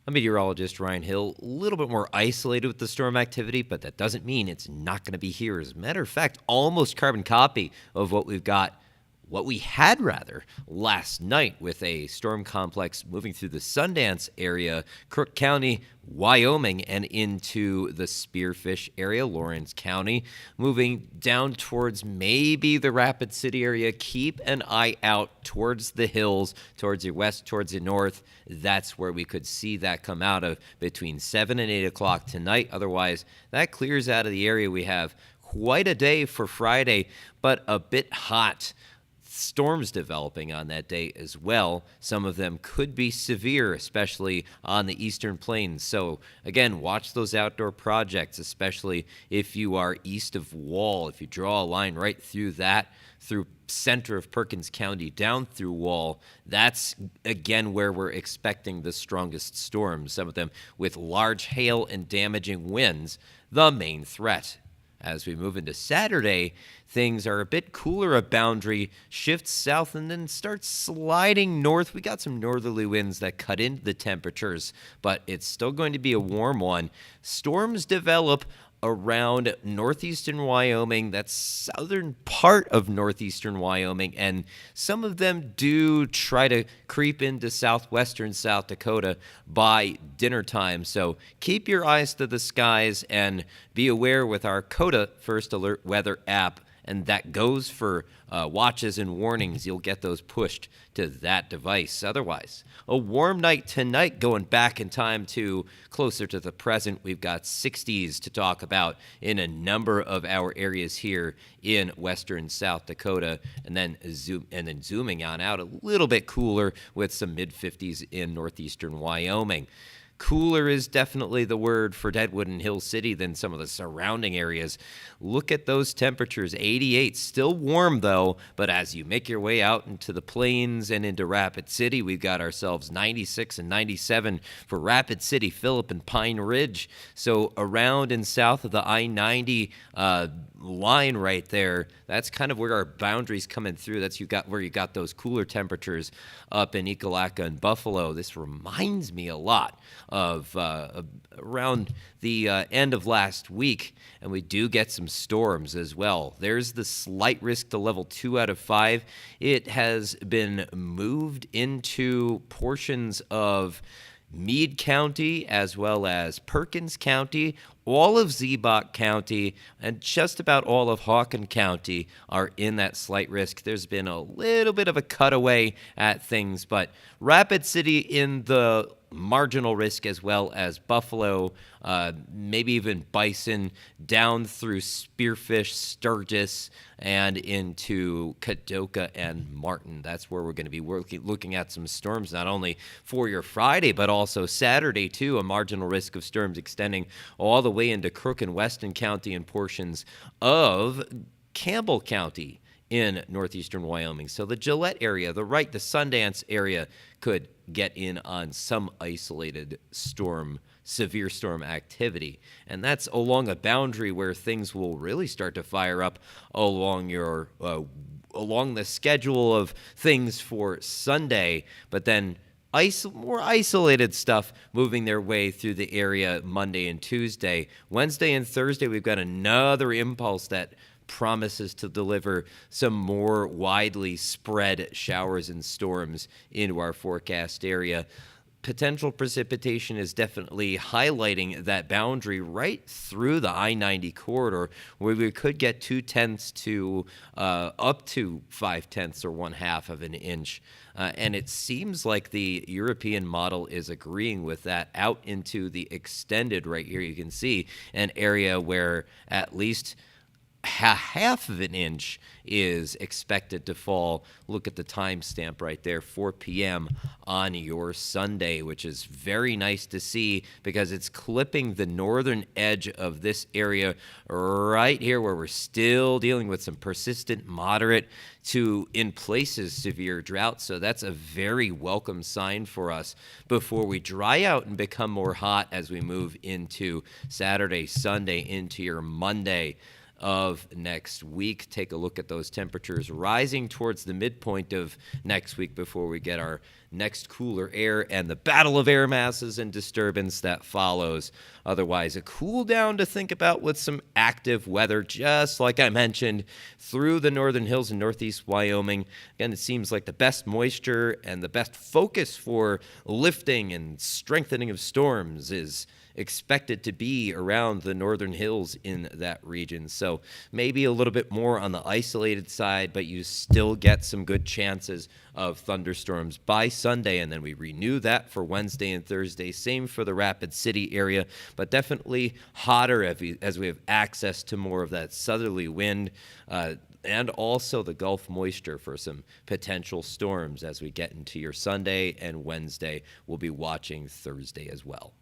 I'm meteorologist Ryan Hill. A little bit more isolated with the storm activity, but that doesn't mean it's not going to be here. As a matter of fact, almost carbon copy of what we had rather, last night with a storm complex moving through the Sundance area, Crook County, Wyoming, and into the Spearfish area, Lawrence County, moving down towards maybe the Rapid City area. Keep an eye out towards the hills, towards the west, towards the north. That's where we could see that come out of between 7 and 8 o'clock tonight. Otherwise, that clears out of the area. We have quite a day for Friday, but a bit hot. Storms developing on that day as well. Some of them could be severe, especially on the eastern plains. So again, watch those outdoor projects, especially if you are east of Wall. If you draw a line right through that, through center of Perkins County down through Wall, that's again where we're expecting the strongest storms, some of them with large hail and damaging winds, the main threat. As we move into Saturday, things are a bit cooler. A boundary shifts south and then starts sliding north. We got some northerly winds that cut into the temperatures, but it's still going to be a warm one. Storms develop around northeastern Wyoming, that's southern part of northeastern Wyoming, and some of them do try to creep into southwestern South Dakota by dinner time. So keep your eyes to the skies and be aware with our CODA First Alert Weather app, and that goes for watches and warnings. You'll get those pushed to that device. Otherwise, a warm night tonight, going back in time to closer to the present. We've got 60s to talk about in a number of our areas here in western South Dakota, and then zooming on out a little bit cooler with some mid-50s in northeastern Wyoming. Cooler is definitely the word for Deadwood and Hill City than some of the surrounding areas. Look at those temperatures, 88, still warm though, but as you make your way out into the plains and into Rapid City, we've got ourselves 96 and 97 for Rapid City, Phillip, and Pine Ridge. So around and south of the I-90 line right there, that's kind of where our boundaries coming through. That's where you got those cooler temperatures up in Ekalaka and Buffalo. This reminds me a lot of around the end of last week, and we do get some storms as well. There's the slight risk to level 2 out of 5. It has been moved into portions of Meade County as well as Perkins County. All of Ziebach County and just about all of Hawken County are in that slight risk. There's been a little bit of a cutaway at things, but Rapid City in the marginal risk, as well as Buffalo, maybe even Bison, down through Spearfish, Sturgis, and into Kadoka and Martin. That's where we're going to be looking at some storms, not only for your Friday, but also Saturday, too. A marginal risk of storms extending all the way into Crook and Weston County and portions of Campbell County in northeastern Wyoming. So the Gillette area, the Sundance area could get in on some isolated severe storm activity. And that's along a boundary where things will really start to fire up along the schedule of things for Sunday, but then more isolated stuff moving their way through the area Monday and Tuesday. Wednesday and Thursday, we've got another impulse that promises to deliver some more widely spread showers and storms into our forecast area. Potential precipitation is definitely highlighting that boundary right through the I-90 corridor, where we could get 0.2 to up to 0.5 or 1/2 of an inch. And it seems like the European model is agreeing with that out into the extended right here. You can see an area where at least half of an inch is expected to fall. Look at the timestamp right there, 4 p.m. on your Sunday, which is very nice to see because it's clipping the northern edge of this area right here, where we're still dealing with some persistent moderate to, in places, severe drought. So that's a very welcome sign for us before we dry out and become more hot as we move into Saturday, Sunday, into your Monday. of next week. Take a look at those temperatures rising towards the midpoint of next week before we get our next cooler air and the battle of air masses and disturbance that follows. Otherwise, a cool down to think about with some active weather, just like I mentioned, through the northern hills in northeast Wyoming. Again, it seems like the best moisture and the best focus for lifting and strengthening of storms is expected to be around the northern hills in that region. So maybe a little bit more on the isolated side, but you still get some good chances of thunderstorms by Sunday, and then we renew that for Wednesday and Thursday. Same for the Rapid City area, but definitely hotter as we have access to more of that southerly wind, and also the Gulf moisture for some potential storms as we get into your Sunday and Wednesday. We'll be watching Thursday as well.